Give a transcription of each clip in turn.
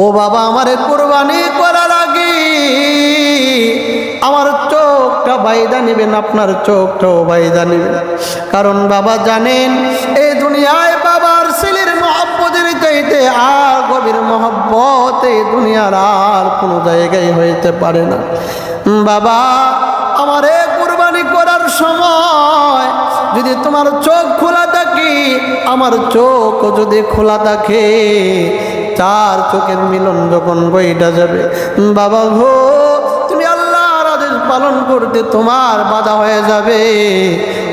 ও বাবা, আমারে কুরবানি করার আগে আমার চোখটা বাইদা নেবেন, আপনার চোখটাও বাইদা নেবেন। কারণ বাবা জানেন, এই দুনিয়ায় বাবার ছেলের মহব্বতের চাইতে আর গভীর মহব্বত এই দুনিয়ার আর কোনো জায়গায় হইতে পারে না। বাবা, আমারে কুরবানি করার সময় যদি তোমার চোখ খোলা থাকে, আমার চোখ যদি খোলা থাকে, চার চোখের মিলন যখন বইটা যাবে, বাবা গো, তুমি আল্লাহর আদেশ পালন করতে তোমার বাধা হয়ে যাবে।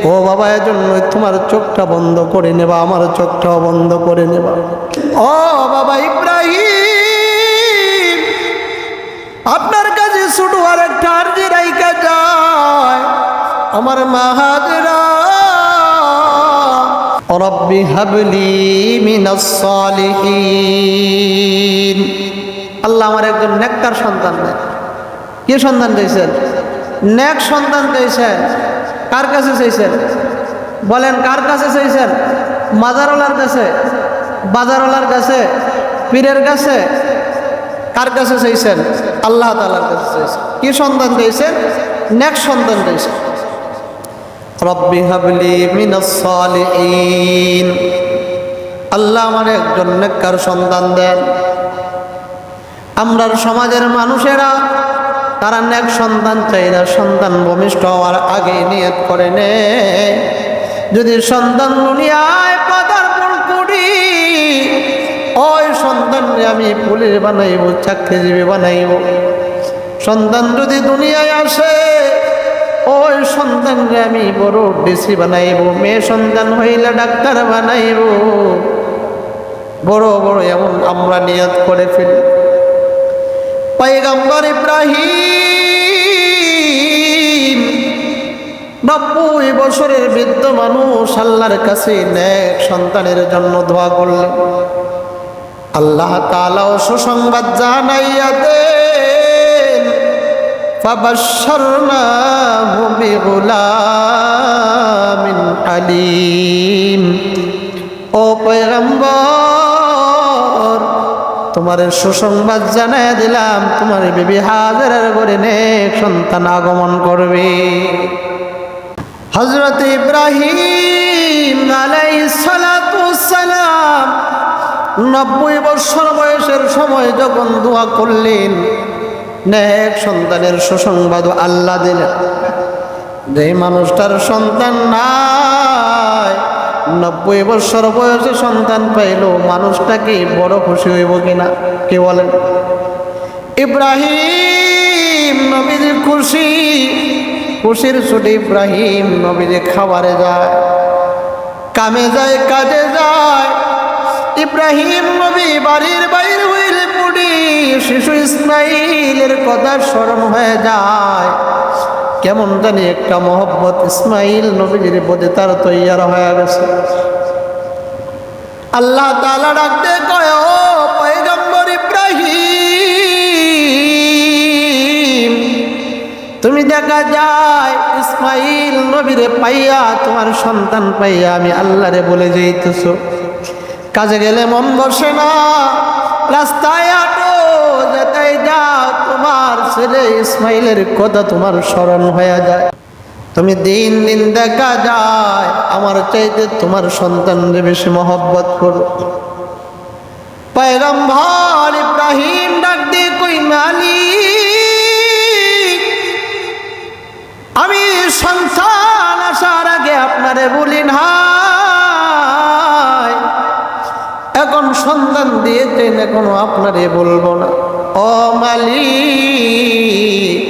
ও বাবা, এজন্য তোমার চোখটা বন্ধ করে নেবা, আমার চোখটাও বন্ধ করে নেবা। ও বাবা ইব্রাহিম, আপনার কাছে ছোট আর একটা আরজি রাইখা যায়, আমার মা হাজরা, রব্বি হাবলি মিনাস সালিহিন। আল্লাহ আমার একজন নেককার সন্তান দেন। কি সন্তান দিয়েছেন? নেক সন্তান দিয়েছেন। কার কাছে চাইছেন বলেন? কার কাছে চাইছেন? মাজারওয়ালার কাছে, বাজারওয়ালার কাছে, পীরের কাছে? কার কাছে চাইছেন? আল্লাহ তাআলার কাছে চাইছেন। কি সন্তান দিয়েছেন? নেক সন্তান দিয়েছেন। রব্বি হাবলি মিনাস সালিহিন। আল্লাহ আমার একজন নেককার সন্তান দেন। আমরা সমাজের মানুষেরা তারা নেক সন্তান চাই না, সন্তান ভূমিষ্ঠ হওয়ার আগে নিয়ত করে নে, যদি সন্তান দুনিয়ায় পদার্পণ করি, ওই সন্তানকে আমি পুলিশ বানাইব, চাকরিজীবী বানাইব। সন্তান যদি দুনিয়ায় আসে, ওই সন্তানকে আমি বড় ডিসি বানাইব। মেয়ে সন্তান হইলে ডাক্তার বানাইব। বড় বড় এমন আমরা নিয়ত করে ফেলি। পয়গম্বর ইব্রাহিম 90 বছরের বৃদ্ধ মানুষ আল্লাহর কাছে নেক সন্তানের জন্য দোয়া করলেন। আল্লাহ তাআলাও সুসংবাদ জানাইয়া দেন, ফাবাশশারনাহু বিগুলামিন আলীম। ও পয়গম্বর, তোমার সুসংবাদ জানাইয়া দিলাম, তোমার বিবি হাজেরার ঘরে নেক সন্তান আগমন করবে। হযরত ইব্রাহিম আলাইহিস সালাতু ওয়াসসালাম 90 বছর বয়সের সময় যখন দোয়া করলেন, নেক সন্তানের সুসংবাদ আল্লাহ দিলেন। যে মানুষটার সন্তান নাই, 90 বছর বয়সে সন্তান পাইল, মানুষটা কি বড় খুশি হইব কিনা? কি বলেন? ইব্রাহিম নবীজি খুশি, খুশির ছুটি ইব্রাহিম নবীজি খাবারে যায়, কামে যায়, কাজে যায়। ইব্রাহিম নবী বাড়ির বাইরে হইলে পড়ি শিশু ইসমাইলের কথা স্মরণ হয়ে যায়। কেমন জানি একটা মহব্বত ইসমাইল নবীজির প্রতি তার তৈয়ার হয়ে গেছে। আল্লাহ তাআলা ডাকতে কয়, ও পয়গম্বর ইব্রাহিম, তুমি দেখা যায় ইসমাইল নবীরে পাইয়া, তোমার সন্তান পাইয়া আমি আল্লাহরে বলে যাইতেছো। কাজে গেলে মন বসে না, রাস্তায় হাঁটো, যেটাই যাও, তোমার ছেলে ইসমাইলের কথা তোমার স্মরণ হয়ে যায়। তুমি দিন দিন দেখা যায় আমার চাইতে তোমার সন্তানরে বেশি মহব্বত করো। পয়গম্বর ইব্রাহিম ডাক দিয়ে কই, মালিক, আমি সন্তান আসার আগে আপনারে বলি না, এখন সন্তান দিয়েছেন, এখনো আপনারে বলবো না। ও মালিক,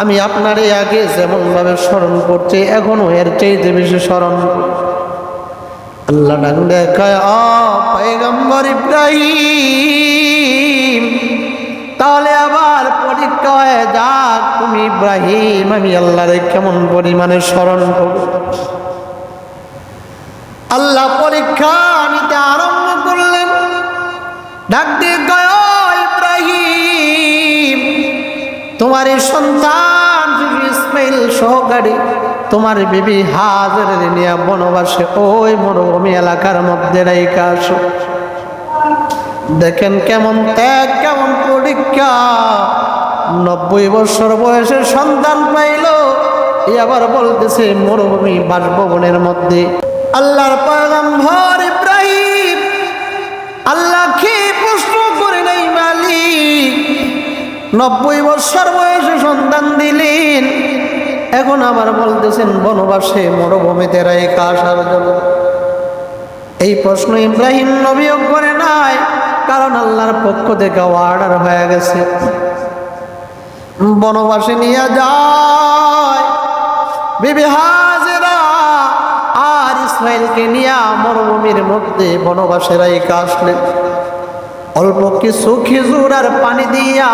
আমি আপনারে আগে যেমন ভাবে স্মরণ করছি, এখনো এর চাইতে বেশি স্মরণ করি। আল্লাহ ডাক দেখায়, ও পয়গম্বর ইব্রাহিম, তাহলে আবার পরীক্ষা হয়ে যাক, তুমি ইব্রাহিম আমি আল্লাহরে কেমন পরিমাণে স্মরণ করো। আল্লাহ পরীক্ষা নিতে আরম্ভ করলেন। ডাক দিয়ে কয়, ও ইব্রাহিম, তোমার এই সন্তান ইসমাইল সহকারী তোমার বিবি হাজেরের নিয়ে বনবাসে ওই মরুভূমি এলাকার মধ্যে রাইখা আসো। দেখেন কেমন ত্যাগ, কেমন পরীক্ষা। 90 বছর বয়সে সন্তান পাইল, আবার বলতেছে মরুভূমি বাসভবনের মধ্যে। আল্লাহর পয়গম্বর ইব্রাহিম আল্লাহকে প্রশ্ন করে নাই, মালিক 90 বছর বয়সে সন্তান দিলেন, এখন আবার বলতেছেন বনবাসে মরুভূমিতে রেখে আসার জন্য। এই প্রশ্ন ইব্রাহিম নবীও করে নাই, কারণ আল্লাহর পক্ষ থেকে অর্ডার হয়ে গেছে। বনবাসে নিয়ে যায় বিবি হাজেরা আর ইসমাইলকে নিয়ে মরুভূমির মধ্যে বনবাসে রেখে আসলেন। অল্প কিছু খেজুর আর পানি দিয়া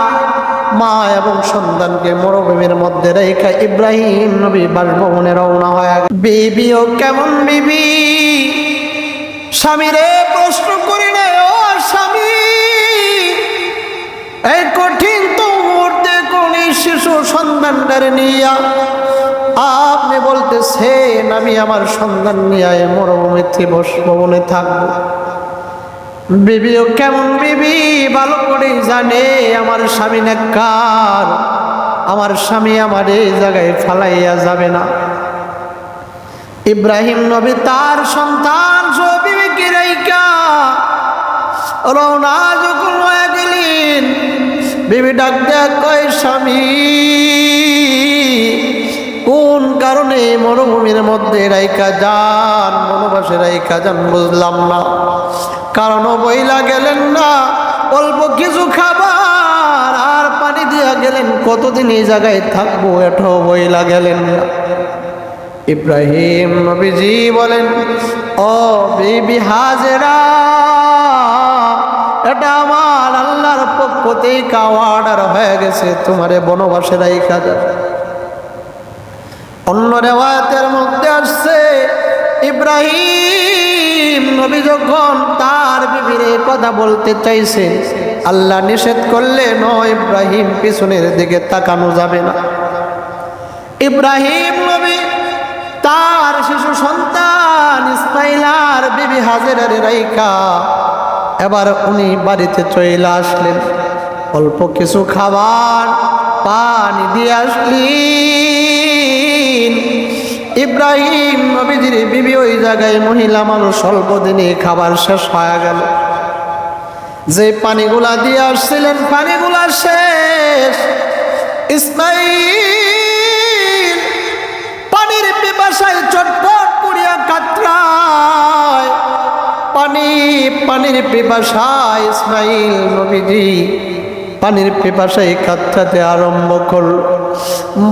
মা এবং সন্তানকে মরুভূমির মধ্যে রেখে ইব্রাহিম নবী বাসভবনে রওনা হয়ে গেল। বিবিও কেমন বিবি, স্বামীরে প্রশ্ন করি না, ও স্বামী এই কঠিন তো মুহূর্তে কোন শিশু সন্তানটারে নিয়া আপনি বলতেছেন আমি আমার সন্তান নিয়ে মরুভূমিতে বাসভবনে থাকবো। বিবিও কেমন বিবি, ভালো করে জানে আমার স্বামী নেককার, আমার স্বামী আমার এই জায়গায় ফালাইয়া যাবে না। ইব্রাহিম নবী তার সন্তান বিবিকে রাইখা রওনা যখন হয়ে গেলেন, বিবি ডাক দেয়া কয় স্বামী কোন কারণে মরুভূমির মধ্যে রাইখা যান, বনবাসে রাইখা যান বুঝলাম না। কারণ বইলা গেলেন না, অল্প কিছু খাবার আর পানি দিয়া গেলেন, কতদিন এই জায়গায় থাকবো এটাও বইলা গেলেন না। ইব্রাহিম নবীজি বলেন, ও বিবি হাজেরা এটা আমার আল্লাহর পক্ষ থেকে অর্ডার হয়ে গেছে, তোমারে বনবাসে রাইখা যাবে। অন্য রিওয়ায়াতের মধ্যে আসছে ইব্রাহিম নবী যখন তার বিবির কথা বলতে চাইছেন, আল্লাহ নিষেধ করলেন ও ইব্রাহিম পিছনের দিকে তাকানো যাবে না। ইব্রাহিম নবী তার শিশু সন্তান ইসমাইল আর বিবি হাজেরারে রাইখা এবার উনি বাড়িতে চলে আসলেন। অল্প কিছু খাবার পানি দিয়ে আসলেন। ইব্রাহিম নবীজির বিবি ওই জায়গায় মহিলা মানুষ, অল্প দিনে খাবার শেষ হয়ে গেল। যে পানিগুলা দিয়ে আসছিলেন পানিগুলা শেষ। ইসমাইল পানির পিপাসায় চটপট করিয়া কাতরায়, পানির পিপাসায় ইসমাইল নবীজি পানির পিপাসায় কাতরাতে আরম্ভ করল।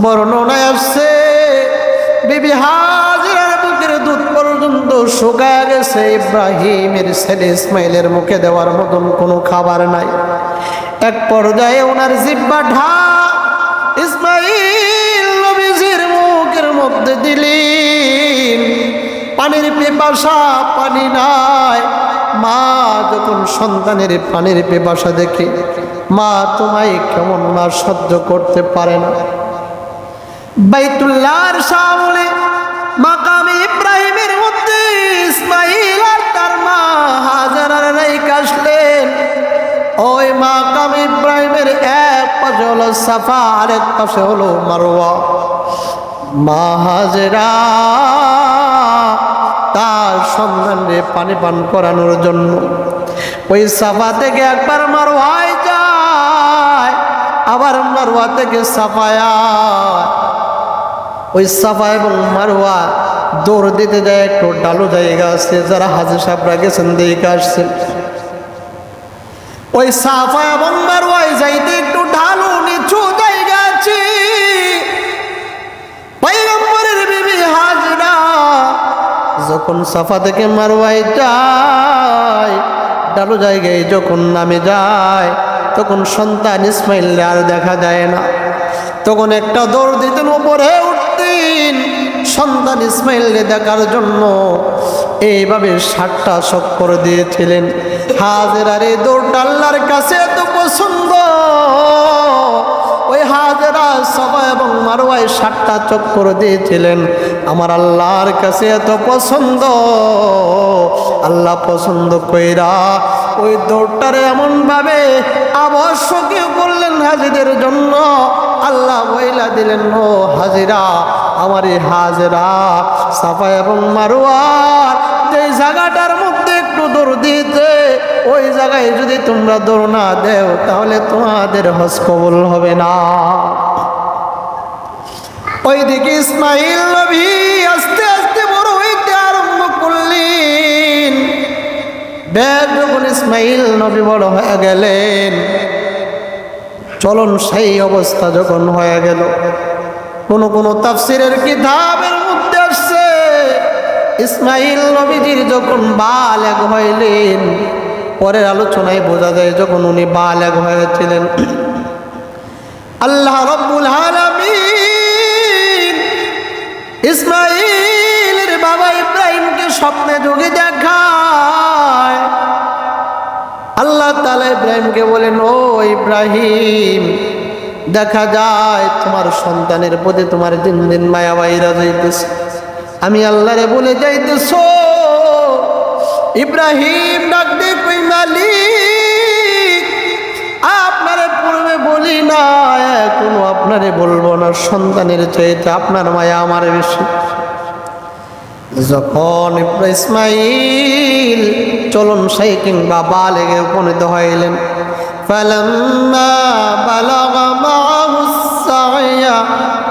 বর্ণনায় আসছে বিবি হাজেরার বুকের দুধ পর্যন্ত শুকায় গেছে। ইব্রাহিমের ছেলে ইসমাইলের মুখে দেওয়ার মতন কোনো খাবার নাই। এক পর্যায়ে ওনার জিহ্বা ঢাক ইসমাইল নবীজির মুখের মধ্যে দিলেন। পানির পিপাসা, পানি নাই। মা যখন সন্তানের পানির পিপাসা দেখে, মা তোমায় কেমন মা সহ্য করতে পারে না। বাইতুল্লাহর সামনে মাকামে ইব্রাহিমের মধ্যে ইসমাইল আর তার মা হাজেরার রাইখা আসলেন। ওই মাকামে ইব্রাহিমের এক পাশে হলো সাফা আর এক পাশে হলো মারওয়া। মা হাজেরা তার সন্তানকে পানি পান করানোর জন্য ওই সাফা থেকে একবার মারওয়ায় যায়, আবার মারওয়া থেকে সাফায়। ওই সাফা এবং মারওয়া দৌড় দিতে যায়, একটু ডালু জায়গা আছে, যারা হাজি সাহেবরা গেছেন দেখে আসছেন। ওই সাফা এবং মারওয়ায় যাইতে একটু ঢালু নিচু জায়গা আছে। পয়গম্বরের বিবি হাজেরা যখন সাফা থেকে মারওয়ায় যায়, ডালু জায়গায় যখন নামে যায়, তখন সন্তান ইসমাইল আর দেখা যায় না। তখন একটা দৌড় দিতেন, উপরে উঠতেন সন্তান ইসমাইলকে দেখার জন্য। এইভাবে 60টা চক্কর দিয়েছিলেন। হাজেরার এই দৌড়টা আল্লাহর কাছে এত পছন্দ। ওই হাজেরা সাফা এবং মারওয়ায় 7টা চক্কর দিয়েছিলেন। আমার আল্লাহর কাছে এত পছন্দ, আল্লাহ পছন্দ কইরা ওই দৌড়টারে এমন ভাবে আবশ্যকীয় করলেন হাজিদের জন্য। আল্লাহ বইলা দিলেন, ও হাজিরা, আমার এই হাজেরা সাফা এবং মারওয়ার যে জায়গাটার মধ্যে একটু দৌড় দিতে, ওই জায়গায় যদি তোমরা দৌড় না দেও তাহলে তোমাদের হজ কবুল হবে না। ওইদিকে ইসমাইল নবী আস্তে আস্তে বড় হইতে আরম্ভ করলেন। বেশ যখন ইসমাইল নবী বড় হয়ে গেলেন, চলন সেই অবস্থা যখন হয়ে গেল, কোন তাফসিরের কিতাবের মধ্যে আসছে ইসমাইল নবীজির যখন বালেগ হইলেন, পরের আলোচনায় বোঝা যায় যখন উনি বালেগ হয়েছিলেন, আল্লাহ রাব্বুল আলামিন ইসমাইলের বাবা ইব্রাহিমকে স্বপ্নে যোগে দেখায়। আল্লাহ তাআলা ইব্রাহিমকে বলেন, ও ইব্রাহিম, দেখা যায় তোমার সন্তানের প্রতি তোমার দিন দিন মায়া বাইরা যাইতেছে, আমি আল্লাহরে বলে যাইতেছ। ইব্রাহিম ডাক দিয়ে কই, মালিক, আপনারে পূর্বে বলি না, এখনো আপনারে বলবো না, সন্তানের চাইতে আপনার মায়া আমার বেশি। যখন ইসমাইল চলন সেই কিংবা বালেগে উপনীত হইলেন, ফালাম্মা বালাগা মা'হুস সা'য়া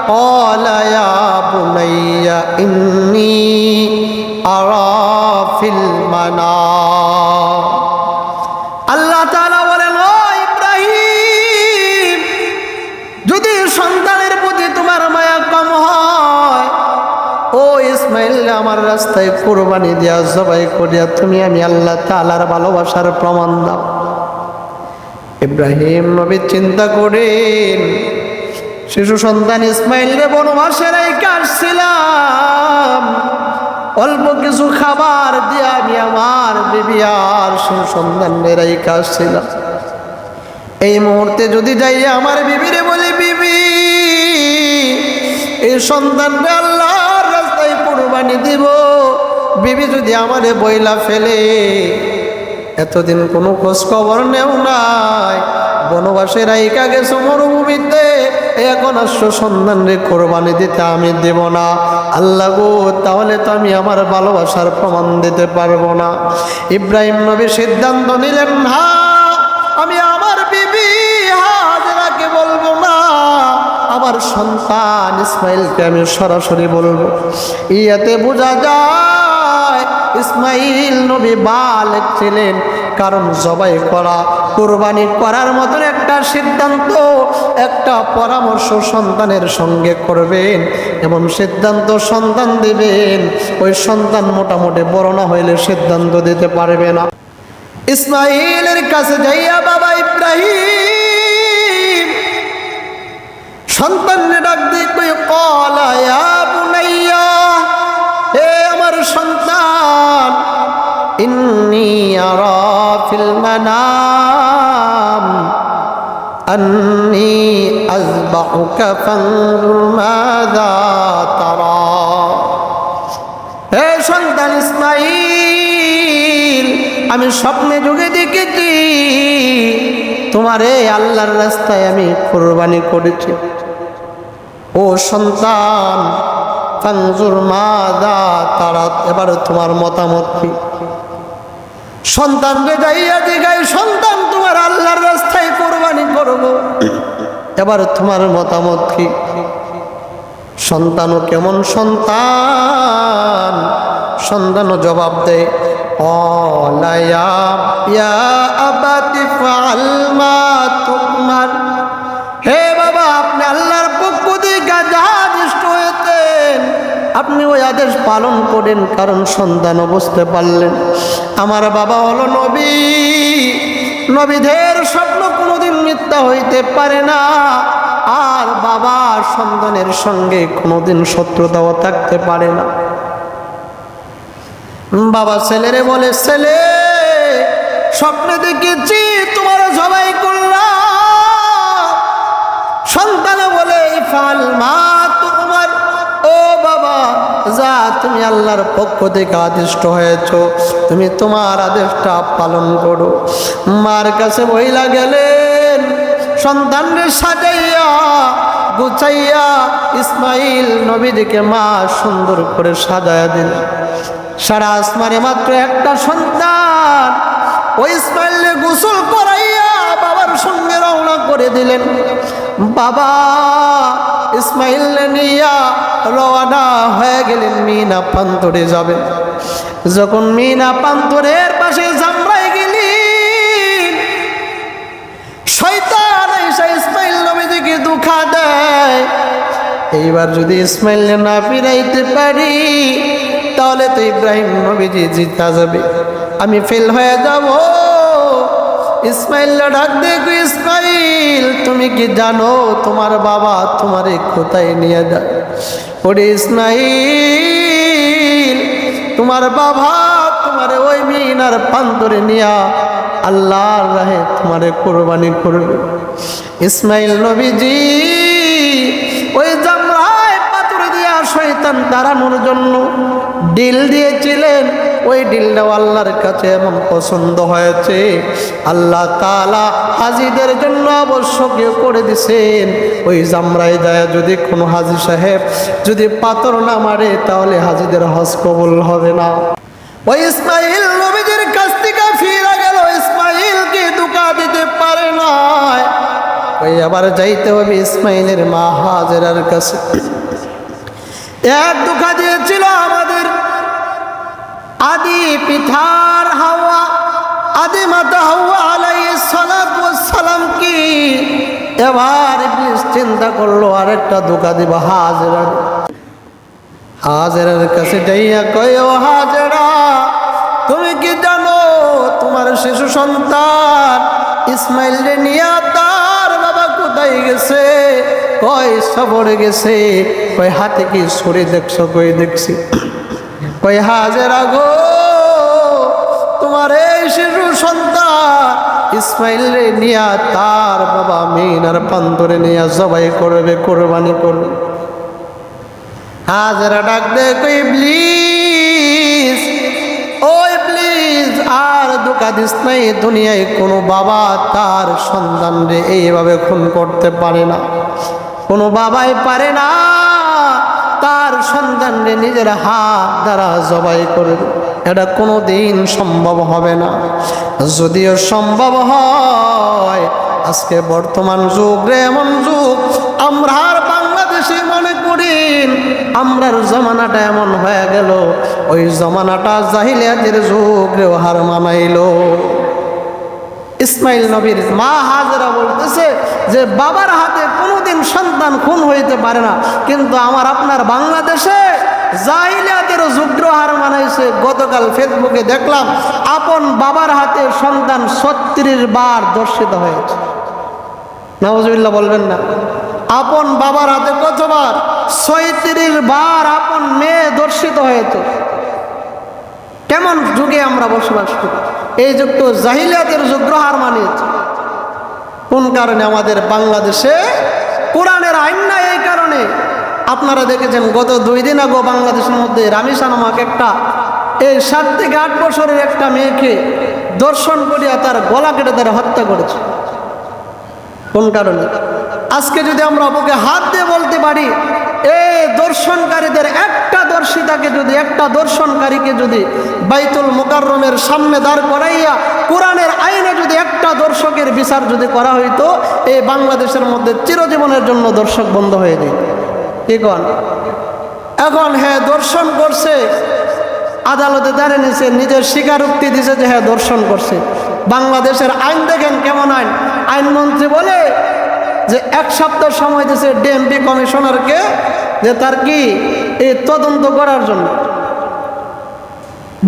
ক্বালা ইয়া বুনাইয়া ইন্নী আরা ফিল মানাম। আল্লাহ তাআলা বলেন, ও ইব্রাহিম, যদি সন্তানের প্রতি তোমার মায়া কম হয়, ও ইসমাইল আমার রাস্তায় কুরবানি দিয়া জবাই করিয়া তুমি আমি আল্লাহ তাআলার ভালোবাসার প্রমাণ দাও। ইব্রাহিম নবী চিন্তা করেন, শিশু সন্তান ইসমাইলকে বনবাসে রেখে আসছিলাম, অল্প কিছু খাবার দিয়ে আমি আমার বিবি আর শিশু সন্তানের রেখে আসছিলাম। এই মুহূর্তে যদি যাই আমার বিবিরে বলি, বিবি, এই সন্তানকে আল্লাহর রাস্তায় কুরবানি দিব, বিবি যদি আমারে বইলা ফেলে, এতদিন কোনো খোঁজ খবর নেও নাই, বনবাসে রাইকা গেছো মরুভূমিতে, এখন আসছো সন্তানরে কোরবানি দিতে, আমি দেব না। আল্লাহ গো, তাহলে তো আমি আমার ভালোবাসার প্রমাণ দিতে পারবো না। ইব্রাহিম নবী সিদ্ধান্ত নিলেন, না, আমি আমার বিবি হাজেরাকে বলবো না, আমার সন্তান ইসমাইলকে আমি সরাসরি বলবো। ইয়াতে বোঝা যায় ইসমাইল নবী বালেগ ছিলেন, কারণ জবাই করা, কুরবানি করার মতন একটা সিদ্ধান্ত, একটা পরামর্শ সন্তানের সঙ্গে করবেন, এমন সিদ্ধান্ত সন্তান দিবেন, ওই সন্তান মোটামুটি বড় না হইলে সিদ্ধান্ত দিতে পারবে না। ইসমাইলের কাছে যাইয়া বাবা ইব্রাহিম সন্তানকে ডাক দিয়ে কই, ক্বালা ইয়া বুনাইয়া, হে আমার সন্তান, ইন্নী আরা ফিল মানাম আন্নী আযবাহুকা ফানজুর মাযা তারা। হে সন্তান ইসমাইল, আমি স্বপ্নে যোগে দেখেছি তোমারে আল্লাহর রাস্তায় আমি কুরবানি করেছি। ও সন্তান, ফানজুর মাযা তারা, এবার তোমার মতামত কি? সন্তানকে যাইয়া জিগায়, সন্তান, তোমার আল্লাহর রাস্তায় কুরবানি করব, এবার তোমার মতামত কি? সন্তানও কেমন সন্তান, সন্তানও জবাব দেয়, ক্বালা ইয়া আবাতি ফাআল মা তুমার। হে বাবা, আপনি আল্লাহর পক্ষ থেকে যা আদেশ হয়েছেন আপনি ওই আদেশ পালন করেন। কারণ সন্তানও বুঝতে পারলেন আমার বাবা হলো নবী, নবীদের স্বপ্ন কোনোদিন মিথ্যা হইতে পারে না, আর বাবা সন্তানের সঙ্গে কোনোদিন শত্রুতাও থাকতে পারে না। বাবা ছেলেরে বলে, ছেলে, স্বপ্নে দেখেছি তোমার জবাই করলাম। সন্তান বলে, ইফআল মা তুমি আল্লাহর পক্ষ থেকে আদিষ্ট হয়েছ, তুমি তোমার আদেশটা পালন করো। মার কাছে বইলা গেলেন, সন্তানকে সাজাইয়া গুছাইয়া ইসমাইল নবীজিকে মা সুন্দর করে সাজায়া দিলেন। সারা আসমানে মাত্র একটা সন্তান, ওই ইসমাইলকে গোসল করাইয়া বাবার সঙ্গে রওনা করে দিলেন। বাবা ইসমাইল নিয়া রওনা হয়ে গেলেন, মিনা প্রান্তরে যাবেন। যখন মিনা প্রান্তরের পাশে জামরাই গেলেন, শয়তান এসে ইসমাইল নবীজিকে ধোঁকা দেয়। এইবার যদি ইসমাইল না ফিরাইতে পারি তাহলে তো ইব্রাহিম নবীজি জিতা যাবে, আমি ফেল হয়ে যাব। ইসমাইল ডাক দেখো, ইসমাইল তুমি কি জানো তোমার বাবা তোমারে কোথায় নিয়ে যায়? ওরে ইসমাইল, তোমার বাবা তোমারে ওই মিনার প্রান্তরে নিয়া আল্লাহর রাহে তোমারে কোরবানি করবে। ইসমাইল নবীজি ওই জামরায় পাথর দিয়া শয়তান তাড়ানোর জন্য ডিল দিয়েছিলেন। ওই ডিলটাও আল্লাহর কাছে এমন পছন্দ হয়েছে, আল্লাহ তাআলা হাজিদের জন্য আবশ্যকীয় করে দিছেন। ওই জামরায় যায় যদি কোনো হাজি সাহেব যদি পাথর না মারে তাহলে হাজিদের হজ কবুল হবে না। ওই ইসমাইল নবীজির কাছ থেকে ফিরে গেল, ইসমাইলকে ধোঁকা দিতে পারে না। ওই আবার যাইতে হবে ইসমাইলের মা হাজেরার কাছে। এক ধোঁকা দিয়েছিল আমাদের আদি পিতার হাওয়া, আদি মাতা হাওয়া আলাইহিস সালাতু ওয়াস সালাম কি। এবার ইবলিস চিন্তা করলো আরেকটা ধোঁকা দিব হাজেরার। হাজেরার কাছে যাইয়া কয়, ও হাজেরা তুমি কি জানো তোমার শিশু সন্তান ইসমাইল রে নিয়া তার বাবা কোথায় গেছে? কয় সফরে গেছে। কয় হাতে কি ছুরি দেখছো? কই দেখছি। কয় হাজেরা গো, তোমার এই শিশু সন্তান ইসমাইল রে নিয়া তার বাবা মিনার প্রান্তরে নিয়া জবাই করবে, কোরবানি করবে। হাজেরা ডাক দে, কই ইবলিস, ও ইবলিস আর ধোঁকা দিস নাই। দুনিয়ায় কোনো বাবা তার সন্তান রে এইভাবে খুন করতে পারে না, কোনো বাবাই পারে না তার সন্তান রে নিজের হাত দ্বারা জবাই করবে। এটা কোনো দিন সম্ভব হবে না। যদিও সম্ভব হয়, আজকে বর্তমান যুগ রে এমন যুগ, আমরার বাংলাদেশে মনে করি আমরার জমানাটা এমন হয়ে গেল, ওই জমানাটা জাহিলিয়াতের যুগ রেও হার মানাইলো। ইসমাইল নবীর মা হাজেরা বলতেছে যে বাবার হাতে কোনোদিন সন্তান খুন হইতে পারে না, কিন্তু আমার আপনার বাংলাদেশে জাহিলিয়াতের যুগ্র হার মানাইছে। গতকাল ফেসবুকে দেখলাম আপন বাবার হাতে সন্তান 36 বার ধর্ষিত হয়েছে। নাউজুবিল্লাহ বলবেন না। আপন বাবার হাতে কতবার? 36 বার আপন মেয়ে ধর্ষিত হয়েছে। কেমন যুগে আমরা বসবাস করি? এই যুগ তো জাহিলিয়াতের যুগ্র হার মানিয়েছে। কোন কারণে? আমাদের বাংলাদেশে কোরআনের আইন নাই। এই কারণে আপনারা দেখেছেন গত 2 দিন আগে বাংলাদেশের মধ্যে রামিসা নামক একটা এই 7 থেকে 8 বছরের একটা মেয়েকে দর্শন করিয়া তার গলা কেটে তারা হত্যা করেছে। কোন কারণে? আজকে যদি আমরা বুকে হাত দিয়ে বলতে পারি, এই দর্শনকারীদের একটা দর্শিতাকে যদি, একটা দর্শনকারীকে যদি বাইতুল মুকাররমের সামনে দাঁড় করাইয়া কোরআনের আইনে যদি একটা দর্শকের বিচার যদি করা হইতো, এই বাংলাদেশের মধ্যে চিরজীবনের জন্য দর্শক বন্ধ হয়ে যেত। কি কন? এখন হ্যাঁ দর্শন করছে, আদালতে দাঁড়িয়ে নিছে, নিজের স্বীকারোক্তি দিছে যে হ্যাঁ দর্শন করছে। বাংলাদেশের আইন দেখেন কেমন আইন। আইনমন্ত্রী বলে যে 1 সপ্তাহ সময় দিয়েছে ডিএমপি কমিশনারকে, যে তার কি এই তদন্ত করার জন্য।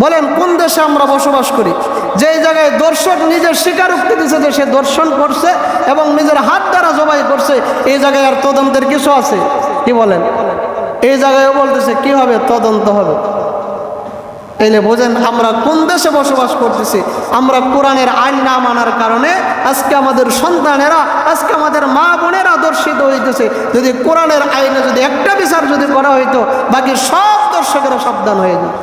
বলেন কোন দেশে আমরা বসবাস করি যে জায়গায় দর্শক নিজের স্বীকারোক্তি দিচ্ছে যে সে দর্শন করছে এবং নিজের হাত দ্বারা জবাই করছে, এই জায়গায় আর তদন্তের কিছু আছে? কি বলেন? এই জায়গায় বলতেছে কি হবে? তদন্ত হবে। তাইলে বোঝেন আমরা কোন দেশে বসবাস করতেছি। আমরা কোরআনের আইন না মানার কারণে আজকে আমাদের সন্তানেরা, আজকে আমাদের মা বোনেরা দর্শিত হইতেছে। যদি কোরআনের আইনে যদি একটা বিচার যদি করা হইতো, বাকি সব দর্শকেরা সাবধান হয়ে যেত।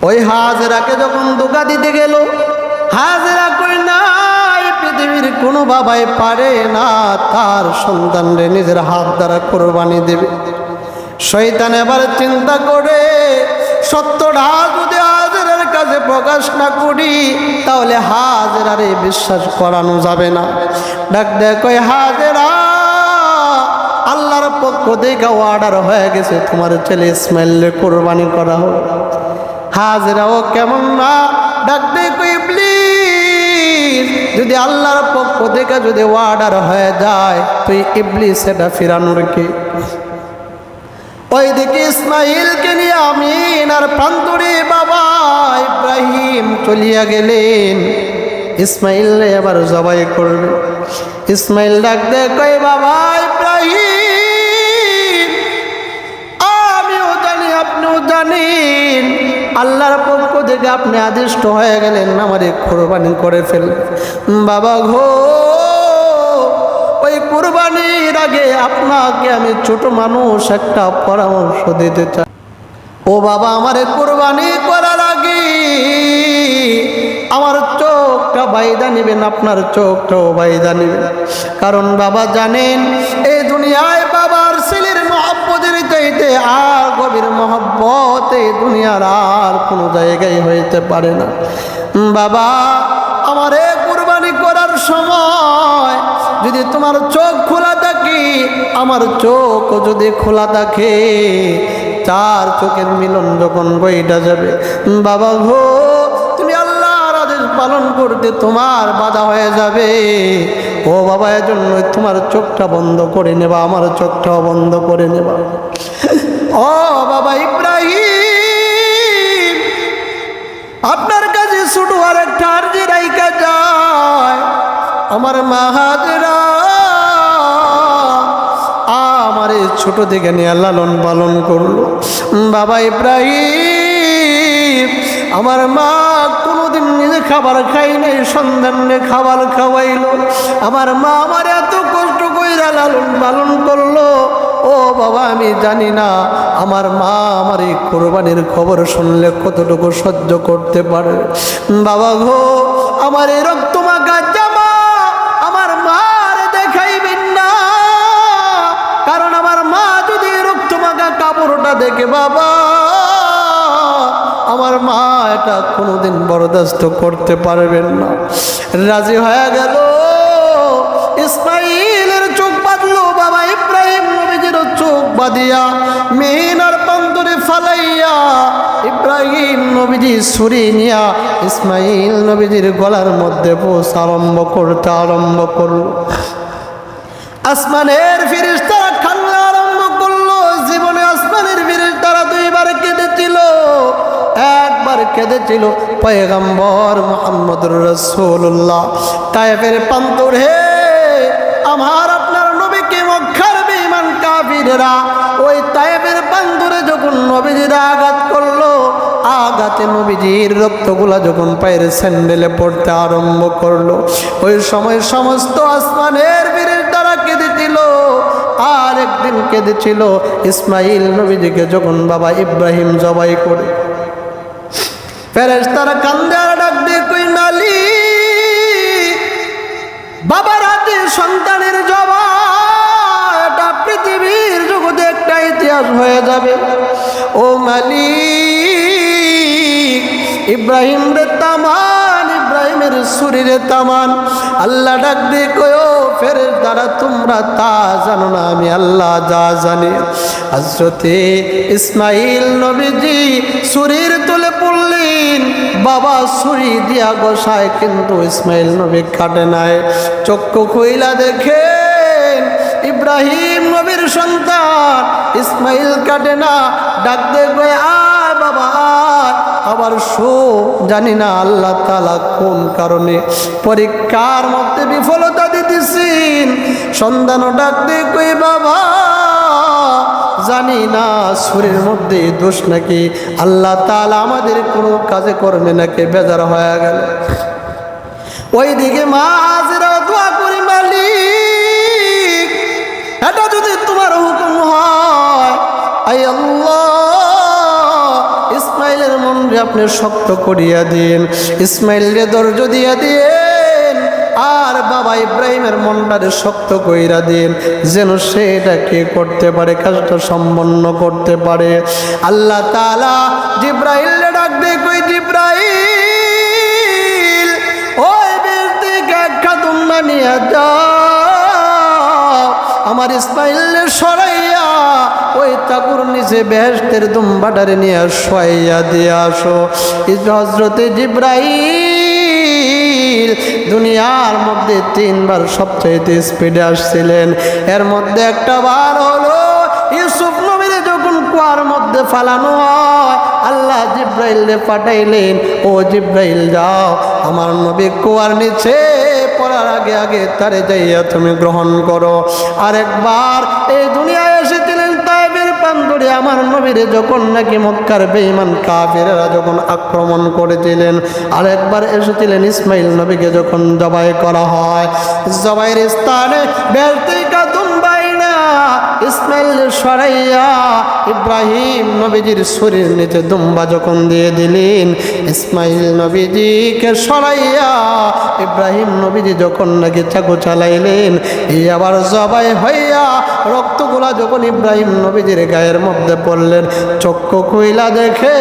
ওই হাজেরাকে যখন ধোঁকা দিতে গেল, হাজেরা কই না, পৃথিবীর কোনো বাবাই পারে না তার সন্তানরে নিজের হাত দ্বারা কোরবানি দেবে। শয়তান এবার চিন্তা করে, সত্যটা যদি হাজেরার কাছে প্রকাশ না করি তাহলে হাজেরারে বিশ্বাস করানো যাবে না। ডাক দেয় কই, হাজেরা, আল্লাহর পক্ষ থেকে অর্ডার হয়ে গেছে তোমার ছেলে ইসমাইলকে কোরবানি করা হোক। হাজেরাও কেমন না, ডাক দেয় কই, ইবলিস, যদি আল্লাহর পক্ষ থেকে যদি অর্ডার হয়ে যায় তুই ইবলিস এটা ফিরানোর কে? ওইদিকে ইসমাইলকে নিয়ে আমিন আর প্রান্তরে বাবা ইব্রাহিম চলিয়া গেলেন। ইসমাইল এবার জবাই করবে। ইসমাইল ডাক দেয় কই, বাবা ইব্রাহিম, আমিও জানি আপনিও জানেন আল্লাহর পক্ষ থেকে আপনি আদিষ্ট হয়ে গেলেন আমারে কোরবানি করে ফেললেন। বাবা গো, ওই কোরবানির আগে আপনাকে আমি ছোট মানুষ একটা পরামর্শ দিতে চাই। ও বাবা, আমারে কোরবানি করার আগে আমার চোখটা বাইদা নেবেন, আপনার চোখটাও বাইদা নেবেন। কারণ বাবা জানেন এই দুনিয়ায় বাবার ছেলের মহব্বতের চাইতে আর গভীর মহব্বত এই দুনিয়ার আর কোনো জায়গায় হইতে পারে না। বাবা, আমারে কোরবানি করার সময় যদি তোমার চোখ খোলা থাকে, আমার চোখ যদি খোলা থাকে, চার চোখের মিলন যখন বইটা যাবে, বাবা গো, তুমি আল্লাহর আদেশ পালন করতে তোমার বাধা হয়ে যাবে। ও বাবা, এজন্য তোমার চোখটা বন্ধ করে নেবা, আমার চোখটাও বন্ধ করে নেবা। ও বাবা ইব্রাহিম, আপনার কাছে ছোট আর একটা আরজি রাইখা যায়। আমার মা হাজেরা আমারে ছোট থেকে নিয়ে লালন পালন করলো। বাবা ইব্রাহিম, আমার মা কোনোদিন নিজে খাবার খাই নাই, সন্তানকে খাবার খাওয়াইলো। আমার মা আমার এত কষ্ট কইরা লালন পালন করলো। ও বাবা, আমি জানি না আমার মা আমার এই কোরবানির খবর শুনলে কতটুকু সহ্য করতে পারে। বাবা গো, আমার এই রক্তমাখা জামা আমার মার দেখাইবেন না, কারণ আমার মা যদি রক্তমাখা কাপড়টা দেখে বাবা, আমার মা এটা কোনোদিন বরদাস্ত করতে পারবেন না। রাজি হয়ে গেল। ইসমাইলের চোখ বাঁধলো বাবা ইব্রাহিম নবীজির চোখ বাঁধিয়া মিনার প্রান্তরে ফালাইয়া ইব্রাহিম নবীজি ছুরি নিয়া ইসমাইল নবীজির গলার মধ্যে পোষ আরম্ভ করলো। আসমানের ফেরেশতারা কান্না আরম্ভ করলো। জীবনে আসমানের ফেরেশতারা দুইবার কেঁদেছিল। একবার কেঁদেছিল পয়গম্বর মুহাম্মদুর রাসূলুল্লাহ। তায়েফের প্রান্তরে আমার আপনার নবীকে মক্কার বেঈমান কাফিররা ওই তায়েফের প্রান্তরে যখন নবীজির আঘাত করলো, আঘাতে নবীজির রক্তগুলা যখন পায়ের স্যান্ডেলে পড়তে আরম্ভ করলো, ওই সময় সমস্ত আসমানের ফেরেশতারা কেঁদেছিল। আর একদিন কেঁদেছিল ইসমাইল নবীজিকে যখন বাবা ইব্রাহিম জবাই করে। ফেরেশতারা কান্দে আর ডাক দিয়ে কই, মালিক, বাবার হাতে সন্তানের জবাই, এটা পৃথিবীর জগতে একটা ইতিহাস হয়ে যাবে। ও মালিক, ইব্রাহিম রে তামান, ইব্রাহিমের শরীরে তামান। আল্লাহ ডাক দিয়ে কয়, ও ফেরেশতারা, তোমরা তা জানো না, আমি আল্লাহ যা জানি। হযরতে ইসমাইল নবীজি শরীর তুলে পড়লেন। বাবা ছুরি দিয়া গোসায়, কিন্তু ইসমাইল নবী কাটে নাই। চক্ষু খুইলা দেখেন ইব্রাহিম নবীর সন্তান ইসমাইল কাটে না। ডাক দিয়ে কয়, আয় বাবা আয়, আবার শো। জানি না আল্লাহ তাআলা কোন কারণে পরীক্ষার মধ্যে বিফলতা দিতেছেন। সন্তানও ডাক দিয়ে কই, বাবা জানি না ছুরির মধ্যে দোষ নাকি আল্লাহ তাআলা আমাদের কোনো কাজে কর্মে নাকি বেজার হয়ে গেল। ওইদিকে মা হাজেরা দোয়া করি, মালিক এটা যদি তোমার হুকুম হয়, আই আল্লাহ ইসমাইলের মনরে আপনি শক্ত করিয়া দিন, ইসমাইলরে ধৈর্য দিয়া দিন, আর বাবা ইব্রাহিমের মনটারে শক্ত কইরা দিন, যেন সে এটাকে করতে পারে, কাজটা সম্পন্ন করতে পারে। আল্লাহ তাআলা জিব্রাইলরে ডাক দিয়ে কই, জিব্রাইল ওই ব্যক্তি খাতুন বানিয়ে দাও, আমার ইসমাইলের সরাইয়া ওই তাকুর নিচে বেহেশতের দুম্বাটারে নিয়ে শোয়াইয়া দিয়ে আসো। হযরতে জিব্রাইল দুনিয়ার মধ্যে 3 বার সবচাইতে স্পিডে আসছিলেন। এর মধ্যে একটা বার হলো ইউসুফ নবীরে যখন কুয়ার মধ্যে ফালানো হয়, আল্লাহ জিব্রাইলরে পাঠাইলেন, ও জিব্রাইল যাও আমার নবী কুয়ার নিচে পড়ার আগে আগে তারে যাইয়া তুমি গ্রহণ করো। আরেকবার এই দুনিয়ায় এসেছিলেন তায়েফের প্রান্তরে আমার নবীরে যখন নাকি মক্কার বেঈমান কাফেররা যখন আক্রমণ করেছিলেন। আরেকবার এসেছিলেন ইসমাইল নবীকে যখন জবাই করা হয়, জবাইয়ের স্থানে বেলতিকা দুম্বাইনা ইসমাইল সরাইয়া ইব্রাহিম নবীজির শরীর নিচে দুম্বা যখন দিয়ে দিলেন, ইসমাইল নবীজিকে সরাইয়া ইব্রাহিম নবীজি যখন নাকি চাকু চালাইলেন, এই আবার জবাই হইয়া রক্তগুলা যখন ইব্রাহিম নবীজির গায়ের মধ্যে পড়লেন, চক্ষু খুইলা দেখে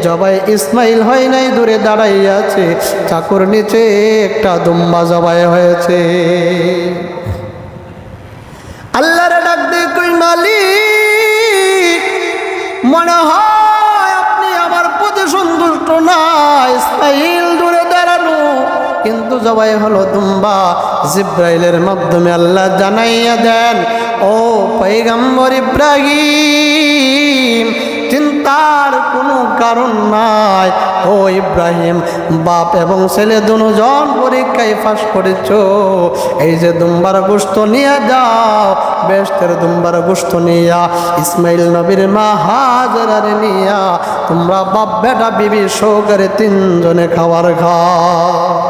জবাই ইসমাইল হয় নাই, দূরে দাঁড়াইয়াছে, চাকুর নিচে একটা দুম্বা জবাই হয়েছে। আল্লাহরে ডাক দিয়ে কই, মালিক মনে হয় আপনি আমার প্রতি সন্তুষ্ট না, ইসমাইল দূরে দাঁড়ানো কিন্তু জবাই হলো দুম্বা। জিব্রাইলের মাধ্যমে আল্লাহ জানাইয়া দেন, ও পয়গম্বর ইব্রাহিম চিন্তার কোনো কারণ নাই, ও ইব্রাহিম বাপ এবং ছেলে দুজন পরীক্ষায় পাস করেছ, এই যে দুম্বার গোশত নিয়ে যাও, বেহেশতের দুম্বার গোশত নিয়া ইসমাইল নবীর মা হাজেরারে নিয়া তোমরা বাপ বেটা বিবি সহকারে 3 জনে খাবার খাও।